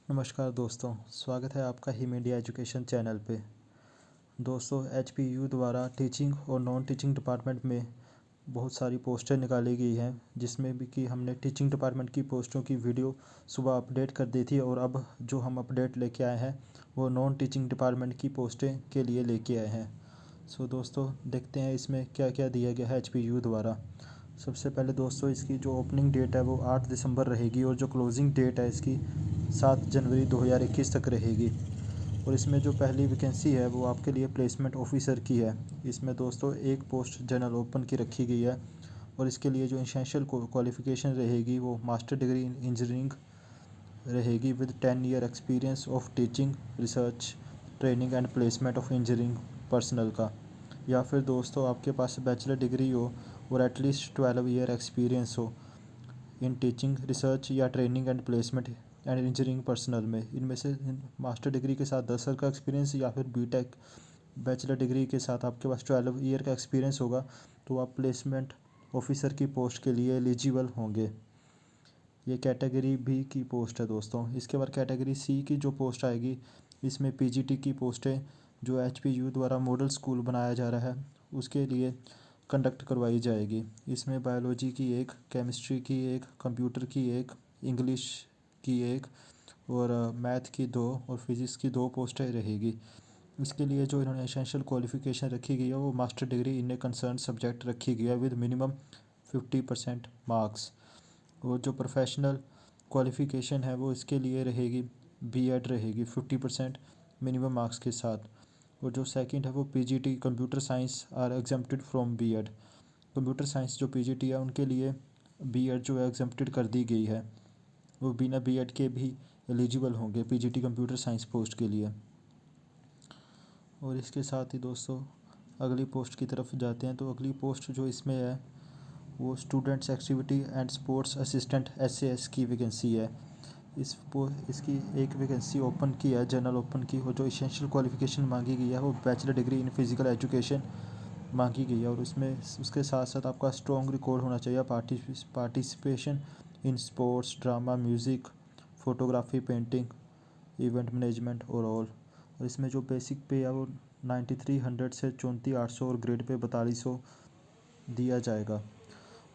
नमस्कार दोस्तों, स्वागत है आपका ही मीडिया एजुकेशन चैनल पे। दोस्तों, HPU द्वारा टीचिंग और नॉन टीचिंग डिपार्टमेंट में बहुत सारी पोस्टें निकाली गई हैं, जिसमें भी कि हमने टीचिंग डिपार्टमेंट की पोस्टों की वीडियो सुबह अपडेट कर दी थी और अब जो हम अपडेट लेके आए हैं वो नॉन टीचिंग डिपार्टमेंट की पोस्टें के लिए लेके आए हैं। सो दोस्तों, देखते हैं इसमें क्या क्या दिया गया है HPU द्वारा। सबसे पहले दोस्तों, इसकी जो ओपनिंग डेट है वो 8 दिसंबर रहेगी और जो क्लोजिंग डेट है इसकी 7 जनवरी 2021 तक रहेगी। और इसमें जो पहली वैकेंसी है वो आपके लिए प्लेसमेंट ऑफिसर की है। इसमें दोस्तों एक पोस्ट जनरल ओपन की रखी गई है और इसके लिए जो एसेंशियल क्वालिफ़िकेशन रहेगी वो मास्टर डिग्री इन इंजीनियरिंग रहेगी with 10 year experience of teaching, research, training and placement of engineering personal का। या फिर दोस्तों आपके पास बैचलर डिग्री हो और एटलीस्ट 12 ईयर एक्सपीरियंस हो इन टीचिंग, रिसर्च या training and placement and engineering personal में। इनमें से मास्टर डिग्री के साथ 10 साल का एक्सपीरियंस या फिर बीटेक बैचलर डिग्री के साथ आपके पास 12 ईयर का एक्सपीरियंस होगा तो आप प्लेसमेंट ऑफिसर की पोस्ट के लिए एलिजिबल होंगे। ये कैटेगरी बी की पोस्ट है दोस्तों। इसके बाद कैटेगरी सी की जो पोस्ट आएगी, इसमें पीजीटी की पोस्टें जो HPU द्वारा मॉडल स्कूल बनाया जा रहा है उसके लिए कंडक्ट करवाई जाएगी। इसमें बायोलॉजी की एक, केमिस्ट्री की एक, कंप्यूटर की एक, इंग्लिश की एक और मैथ की 2 और फिज़िक्स की 2 पोस्टें रहेगी। इसके लिए जो इन्होंने एसेंशियल क्वालिफ़िकेशन रखी गई है वो master degree in a concern subject रखी गई है विद मिनिमम 50% मार्क्स। और जो प्रोफेशनल क्वालिफ़िकेशन है वो इसके लिए रहेगी बीएड रहेगी 50% मिनिमम मार्क्स के साथ। और जो सेकंड है वो PGT computer science are exempted from BEd. Computer science जो पीजीटी है उनके लिए बीएड जो है एग्जेम्प्टेड कर दी गई है, वो बिना बीएड के भी एलिजिबल होंगे पीजीटी कंप्यूटर साइंस पोस्ट के लिए। और इसके साथ ही दोस्तों अगली पोस्ट की तरफ जाते हैं। तो अगली पोस्ट जो इसमें है वो students activity and sports assistant SAS की वैकेंसी है। इसकी एक वैकेंसी ओपन की है, जनरल ओपन की, और जो एसेंशियल क्वालिफ़िकेशन मांगी गई है वो bachelor degree in physical education मांगी गई है। और उसमें उसके साथ साथ आपका स्ट्रॉन्ग रिकॉर्ड होना चाहिए participation in sports, drama, music, photography, painting, event management और ऑल। और इसमें जो बेसिक पे है वो 9300 से 34800 और ग्रेड पे 4200 दिया जाएगा।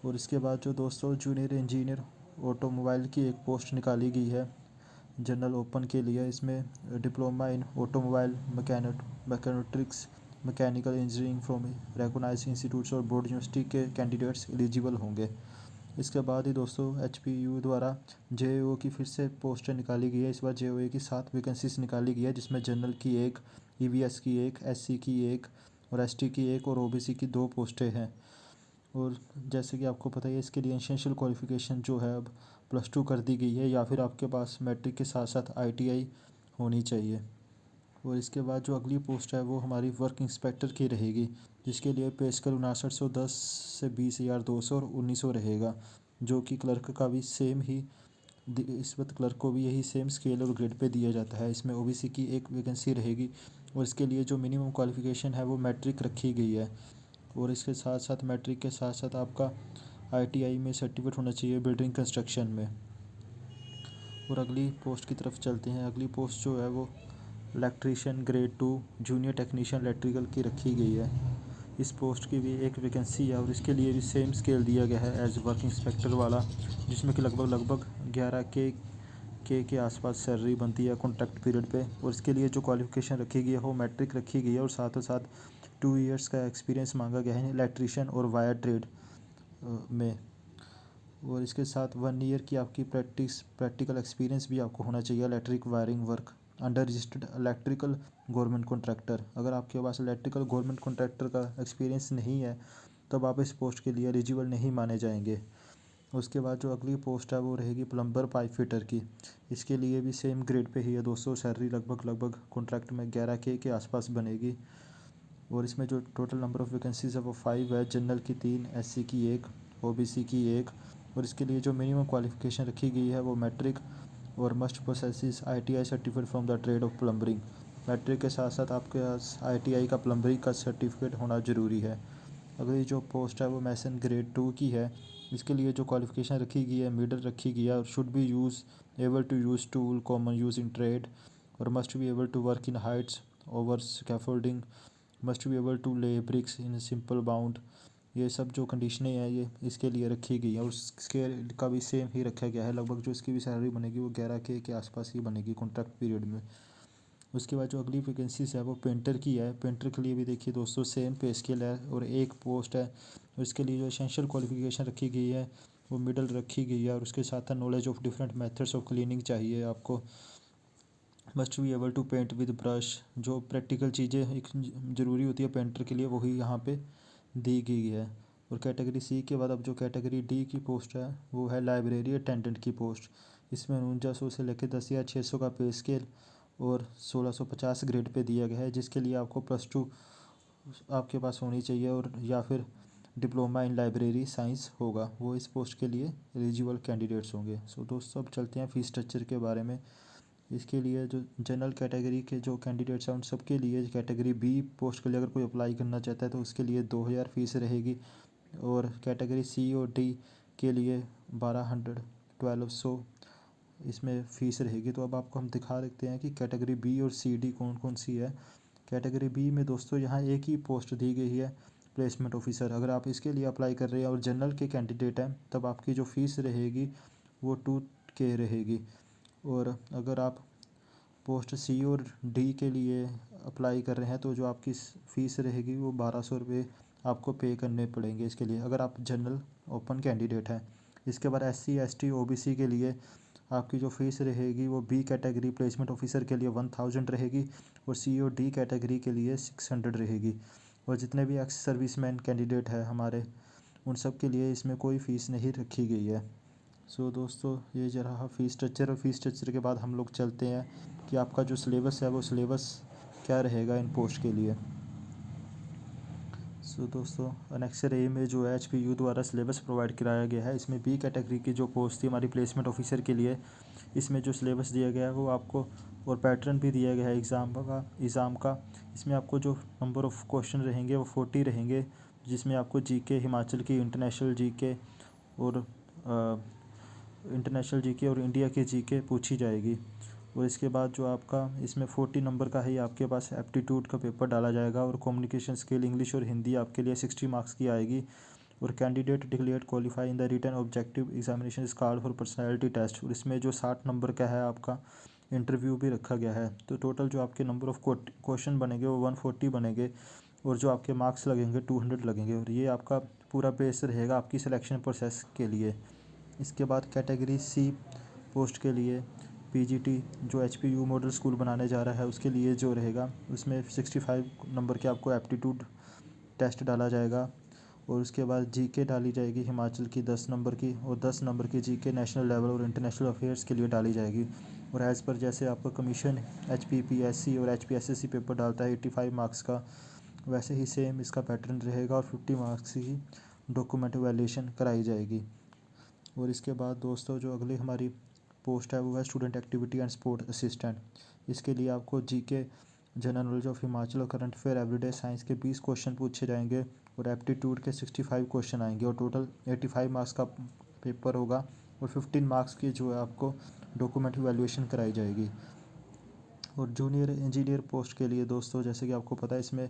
और इसके बाद जो दोस्तों जूनियर इंजीनियर ऑटोमोबाइल की एक पोस्ट निकाली गई है जनरल ओपन के लिए। इसमें diploma in automobile mechatronics, mechanical engineering from recognized institutes और बोर्ड यूनिवर्सिटी के कैंडिडेट्स एलिजिबल होंगे। इसके बाद ही दोस्तों HPU द्वारा JAO की फिर से पोस्टें निकाली गई है। इस बार JAO की 7 वैकेंसीज निकाली गई है, जिसमें जनरल की एक, EVS की एक, SC की एक और ST की एक और OBC की 2 पोस्टें हैं। और जैसे कि आपको पता ही है, इसके लिए एसेंशियल क्वालिफ़िकेशन जो है अब +2 कर दी गई है या फिर आपके पास मैट्रिक के साथ साथ ITI होनी चाहिए। और इसके बाद जो अगली पोस्ट है वो हमारी वर्क इंस्पेक्टर की रहेगी, जिसके लिए पे स्केल 5910 से 20,200 और 1900 रहेगा, जो कि क्लर्क का भी सेम ही इस वक्त क्लर्क को भी यही सेम स्केल और ग्रेड पे दिया जाता है। इसमें OBC की एक वैकेंसी रहेगी और इसके लिए जो मिनिमम क्वालिफ़िकेशन है वो मैट्रिक रखी गई है। और इसके साथ साथ मैट्रिक के साथ साथ आपका ITI में सर्टिफिकेट होना चाहिए बिल्डिंग कंस्ट्रक्शन में। और अगली पोस्ट की तरफ चलते हैं। अगली पोस्ट जो है वो electrician grade 2 junior technician electrical की रखी गई है। इस पोस्ट की भी एक वैकेंसी है और इसके लिए भी सेम स्केल दिया गया है एज वर्क इंस्पेक्टर वाला, जिसमें कि लगभग 11K के आसपास सैलरी बनती है कॉन्ट्रैक्ट पीरियड पे। और इसके लिए जो क्वालिफ़िकेशन रखी गई है वो मैट्रिक रखी गई है और साथ ही साथ 2 ईयर्स का एक्सपीरियंस मांगा गया है इलेक्ट्रीशियन और वायर ट्रेड में। और इसके साथ 1 ईयर की आपकी प्रैक्टिकल एक्सपीरियंस भी आपको होना चाहिए electric wiring work under registered electrical government contractor. अगर आपके पास इलेक्ट्रिकल गवर्नमेंट कॉन्ट्रैक्टर का एक्सपीरियंस नहीं है तब आप इस पोस्ट के लिए एलिजिबल नहीं माने जाएंगे। उसके बाद जो अगली पोस्ट है वो रहेगी प्लम्बर पाइप फिटर की। इसके लिए भी सेम ग्रेड पे ही है दोस्तों। सैलरी लगभग कॉन्ट्रैक्ट में 11K के आसपास बनेगी। और इसमें जो टोटल नंबर ऑफ़ वैकेंसीज़ है वो 5 है। जनरल की 3, SC की 1, OBC की 1। और इसके लिए जो मिनिमम क्वालिफ़िकेशन रखी गई है वो मैट्रिक और must possess ITI certificate from the trade of plumbing. Matric के साथ साथ आपके पास ITI का प्लम्बरिंग का सर्टिफिकेट होना ज़रूरी है। अगली जो पोस्ट है वो मैसन ग्रेड 2 की है। इसके लिए जो क्वालिफ़िकेशन रखी गई है, मिडल रखी गई है, और should be able to use tool common use in trade, और must be able to work in heights over scaffolding, must be able to lay bricks in simple bound. ये सब जो कंडीशनें हैं ये इसके लिए रखी गई हैं, और इसके का भी सेम ही रखा गया है। लगभग जो इसकी भी सैलरी बनेगी वो 11K के आसपास ही बनेगी कॉन्ट्रैक्ट पीरियड में। उसके बाद जो अगली वैकेंसीज है वो पेंटर की है। पेंटर के लिए भी देखिए दोस्तों सेम पे स्केल है और एक पोस्ट है। और इसके लिए जो एसेंशियल क्वालिफिकेशन रखी गई है वो मिडल रखी गई है, और उसके साथ साथ knowledge of different methods of cleaning चाहिए आपको। Must be able to paint with brush. जो प्रैक्टिकल चीज़ें एक ज़रूरी होती है पेंटर के लिए वही यहाँ पे दी गई है। और कैटेगरी सी के बाद अब जो कैटेगरी डी की पोस्ट है वो है लाइब्रेरी अटेंडेंट की पोस्ट। इसमें 4900 से लेकर 10,600 का पे स्केल और 1650 ग्रेड पे दिया गया है, जिसके लिए आपको +2 आपके पास होनी चाहिए, और या फिर डिप्लोमा इन लाइब्रेरी साइंस होगा, वो इस पोस्ट के लिए एलिजिबल कैंडिडेट्स होंगे। सो दोस्तों अब चलते हैं फ़ीस स्ट्रक्चर के बारे में। इसके लिए जो जनरल कैटेगरी के जो कैंडिडेट्स हैं उन सब के लिए कैटेगरी बी पोस्ट के लिए अगर कोई अप्लाई करना चाहता है तो उसके लिए 2,000 फ़ीस रहेगी, और कैटेगरी सी और डी के लिए 1200 इसमें फ़ीस रहेगी। तो अब आपको हम दिखा देते हैं कि कैटेगरी बी और सी डी कौन कौन सी है। कैटेगरी बी में दोस्तों यहाँ एक ही पोस्ट दी गई है, प्लेसमेंट ऑफिसर। अगर आप इसके लिए अप्लाई कर रहे हैं और जनरल के कैंडिडेट हैं तब आपकी जो फ़ीस रहेगी वो 2K रहेगी। और अगर आप पोस्ट सी और डी के लिए अप्लाई कर रहे हैं तो जो आपकी फ़ीस रहेगी वो 1,200 रुपये आपको पे करने पड़ेंगे इसके लिए, अगर आप जनरल ओपन कैंडिडेट हैं। इसके बाद SC ST OBC के लिए आपकी जो फ़ीस रहेगी वो बी कैटेगरी प्लेसमेंट ऑफिसर के लिए 1,000 रहेगी, और सी और डी कैटेगरी के लिए 600 रहेगी। और जितने भी एक्स सर्विसमैन कैंडिडेट है हमारे उन सब के लिए इसमें कोई फ़ीस नहीं रखी गई है। सो दोस्तों ये जो रहा फ़ीस स्ट्रक्चर, और फ़ीस स्ट्रक्चर के बाद हम लोग चलते हैं कि आपका जो सिलेबस है वो सिलेबस क्या रहेगा इन पोस्ट के लिए। सो दोस्तों अनेक्सर ए में जो है HPU द्वारा सिलेबस प्रोवाइड कराया गया है। इसमें बी कैटेगरी की जो पोस्ट थी हमारी प्लेसमेंट ऑफिसर के लिए, इसमें जो सिलेबस दिया गया है वो आपको, और पैटर्न भी दिया गया है एग्ज़ाम का। इसमें आपको जो नंबर ऑफ़ क्वेश्चन रहेंगे वो 40 रहेंगे, जिसमें आपको GK हिमाचल की, इंटरनेशनल GK और इंडिया के GK पूछी जाएगी। और इसके बाद जो आपका इसमें 40 नंबर का ही आपके पास एप्टीट्यूड का पेपर डाला जाएगा, और कम्युनिकेशन स्किल इंग्लिश और हिंदी आपके लिए 60 मार्क्स की आएगी। और candidate declared qualify in the written objective examination is called for personality test. और इसमें जो 60 नंबर का है आपका इंटरव्यू भी रखा गया है। तो टोटल जो आपके नंबर ऑफ़ क्वेश्चन बनेंगे वो 140 बनेंगे, और जो आपके मार्क्स लगेंगे 200 लगेंगे, और ये आपका पूरा बेस रहेगा आपकी सिलेक्शन प्रोसेस के लिए। इसके बाद कैटेगरी सी पोस्ट के लिए PGT जो HPU मॉडल स्कूल बनाने जा रहा है उसके लिए जो रहेगा उसमें 65 नंबर के आपको एप्टीट्यूड टेस्ट डाला जाएगा, और उसके बाद GK डाली जाएगी हिमाचल की 10 नंबर की, और 10 नंबर की GK नेशनल लेवल और इंटरनेशनल अफेयर्स के लिए डाली जाएगी। और एज़ पर जैसे आपका कमीशन HPPSC और HPSSC पेपर डालता है 85 मार्क्स का, वैसे ही सेम इसका पैटर्न रहेगा, और 50 मार्क्स की डॉक्यूमेंट वैल्यूएशन कराई जाएगी। और इसके बाद दोस्तों जो अगली हमारी पोस्ट है वो है student activity and sport assistant. इसके लिए आपको GK general knowledge of Himachal और करंट अफेयर एवरीडे साइंस के 20 क्वेश्चन पूछे जाएंगे, और एप्टीट्यूड के 65 क्वेश्चन आएंगे, और टोटल 85 मार्क्स का पेपर होगा, और 15 मार्क्स की जो है आपको डॉक्यूमेंट वैल्यूएशन कराई जाएगी। और जूनियर इंजीनियर पोस्ट के लिए दोस्तों जैसे कि आपको पता है इसमें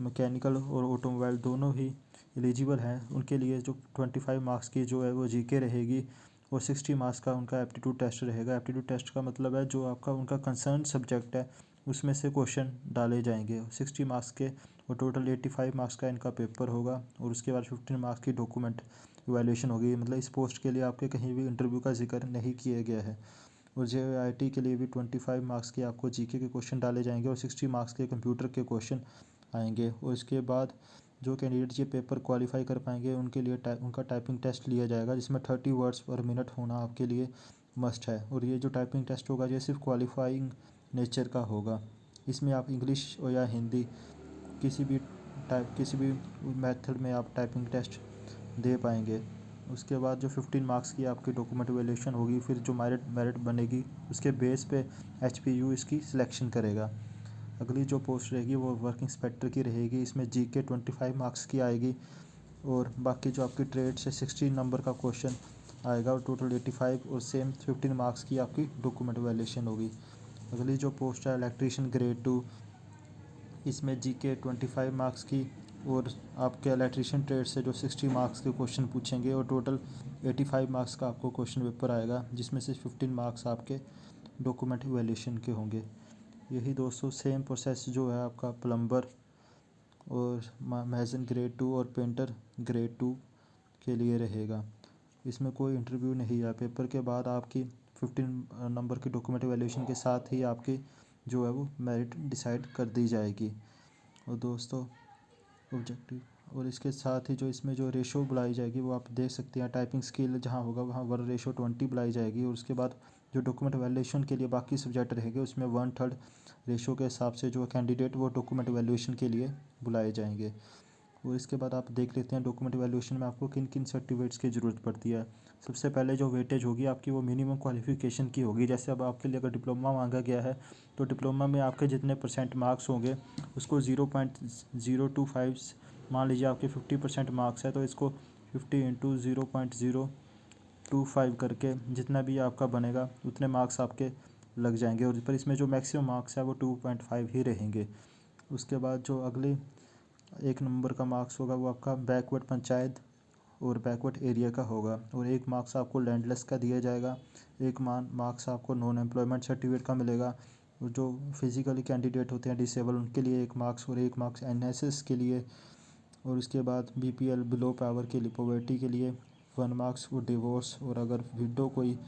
मैकेनिकल और ऑटोमोबाइल दोनों ही एलिजिबल हैं। उनके लिए जो 25 मार्क्स की जो है वो GK रहेगी, और 60 मार्क्स का उनका एप्टीट्यूड टेस्ट रहेगा। एप्टीट्यूड टेस्ट का मतलब है जो आपका उनका कंसर्न सब्जेक्ट है उसमें से क्वेश्चन डाले जाएंगे 60 मार्क्स के, और टोटल 85 मार्क्स का इनका पेपर होगा, और उसके बाद 15 मार्क्स की डॉक्यूमेंट इवैल्यूएशन होगी। मतलब इस पोस्ट के लिए आपके कहीं भी इंटरव्यू का जिक्र नहीं किया गया है। और JIT के लिए भी 25 मार्क्स के आपको GK के क्वेश्चन डाले जाएंगे, और 60 मार्क्स के कंप्यूटर के क्वेश्चन आएंगे। और इसके बाद जो कैंडिडेट ये पेपर क्वालिफाई कर पाएंगे उनके लिए उनका टाइपिंग टेस्ट लिया जाएगा, जिसमें 30 वर्ड्स पर मिनट होना आपके लिए मस्ट है। और ये जो टाइपिंग टेस्ट होगा ये सिर्फ क्वालिफाइंग नेचर का होगा। इसमें आप इंग्लिश और या हिंदी किसी भी मेथड में आप टाइपिंग टेस्ट दे पाएंगे। उसके बाद जो 15 मार्क्स की आपकी डॉक्यूमेंट वैल्यूएशन होगी, फिर जो मेरिट बनेगी उसके बेस पे HPU इसकी सिलेक्शन करेगा। अगली जो पोस्ट रहेगी वो वर्क इंस्पेक्टर की रहेगी। इसमें GK 25 मार्क्स की आएगी, और बाकी जो आपकी ट्रेड से 16 नंबर का क्वेश्चन आएगा और टोटल 85 और सेम 15 मार्क्स की आपकी डॉक्यूमेंट वैल्यूएशन होगी। अगली जो पोस्ट है इलेक्ट्रीशियन ग्रेड 2, इसमें जीके 25 मार्क्स की और आपके इलेक्ट्रीशियन ट्रेड से जो 60 मार्क्स के क्वेश्चन पूछेंगे और टोटल 85 मार्क्स का आपको क्वेश्चन पेपर आएगा, जिसमें से 15 मार्क्स आपके डॉक्यूमेंट वैल्यूएशन के होंगे। यही दोस्तों सेम प्रोसेस जो है आपका प्लम्बर और मैसन ग्रेड 2 और पेंटर ग्रेड 2 के लिए रहेगा। इसमें कोई इंटरव्यू नहीं है। पेपर के बाद आपकी 15 नंबर की डॉक्यूमेंट वैल्यूएशन के साथ ही आपकी जो है वो मेरिट डिसाइड कर दी जाएगी। और दोस्तों ऑब्जेक्टिव और इसके साथ ही जो इसमें जो रेशो बुलाई जाएगी वो आप देख सकते हैं। टाइपिंग स्किल जहाँ होगा वहाँ 1:20 बुलाई जाएगी और उसके बाद जो डॉक्यूमेंट वैल्यूएशन के लिए बाकी सब्जेक्ट रहेंगे उसमें 1/3 रेशो के हिसाब से जो कैंडिडेट वो डॉक्यूमेंट वैल्यूएशन के लिए बुलाए जाएंगे। और इसके बाद आप देख लेते हैं डॉक्यूमेंट वैल्यूएशन में आपको किन किन सर्टिफिकेट्स की ज़रूरत पड़ती है। सबसे पहले जो वेटेज होगी आपकी वो मिनिमम क्वालिफिकेशन की होगी। जैसे अब आपके लिए अगर डिप्लोमा मांगा गया है तो डिप्लोमा में आपके जितने % मार्क्स होंगे उसको 0.025 मान लीजिए आपके 50% मार्क्स है तो इसको 50 × 0.025 करके जितना भी आपका बनेगा उतने मार्क्स आपके लग जाएंगे। और पर इसमें जो मैक्सिमम मार्क्स है वो 2.5 ही रहेंगे। उसके बाद जो अगले 1 नंबर का मार्क्स होगा वो आपका बैकवर्ड पंचायत और बैकवर्ड एरिया का होगा और 1 मार्क्स आपको लैंडलेस का दिया जाएगा। 1 मार्क्स आपको नॉन एम्प्लॉयमेंट सर्टिफिकेट का मिलेगा। और जो फिजिकली कैंडिडेट होते हैं डिसेबल उनके लिए 1 मार्क्स और 1 मार्क्स एनएसएस के लिए। और उसके बाद बीपीएल बिलो पावर के लिए पॉवर्टी के लिए 1 मार्क्स और डिवोर्स और अगर विडो कोई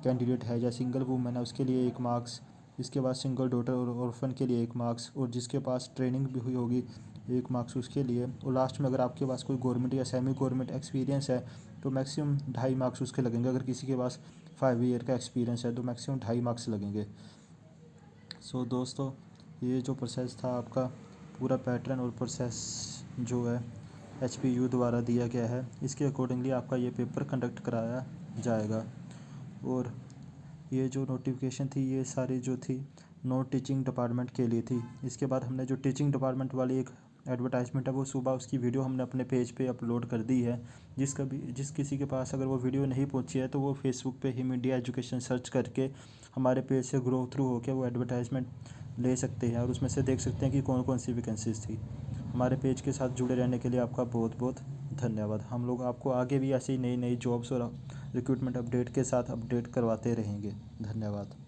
कैंडिडेट है या सिंगल वूमेन है उसके लिए 1 मार्क्स। इसके बाद सिंगल डॉटर और ऑर्फन के लिए 1 मार्क्स और जिसके पास ट्रेनिंग भी हुई होगी 1 मार्क्स उसके लिए। और लास्ट में अगर आपके पास कोई गवर्नमेंट या सेमी गवर्नमेंट एक्सपीरियंस है तो मैक्सिमम 2.5 मार्क्स उसके लगेंगे। अगर किसी के पास 5 ईयर का एक्सपीरियंस है तो मैक्सिमम 2.5 मार्क्स लगेंगे। सो दोस्तों ये जो प्रोसेस था आपका पूरा पैटर्न और प्रोसेस जो है HPU द्वारा दिया गया है, इसके अकॉर्डिंगली आपका ये पेपर कंडक्ट कराया जाएगा। और ये जो नोटिफिकेशन थी ये सारी जो थी नॉन टीचिंग डिपार्टमेंट के लिए थी। इसके बाद हमने जो टीचिंग डिपार्टमेंट वाली एक एडवर्टाइजमेंट है वो सुबह उसकी वीडियो हमने अपने पेज पे अपलोड कर दी है। जिस किसी के पास अगर वो वीडियो नहीं पहुंची है तो वो Facebook pay him India education search करके हमारे पेज से ग्रो थ्रू होकर वो एडवर्टाइजमेंट ले सकते हैं और उसमें से देख सकते हैं कि कौन कौन सी वैकेंसीज थी। हमारे पेज के साथ जुड़े रहने के लिए आपका बहुत बहुत धन्यवाद। हम लोग आपको आगे भी ऐसी नई नई जॉब्स और रिक्रूटमेंट अपडेट के साथ अपडेट करवाते रहेंगे। धन्यवाद।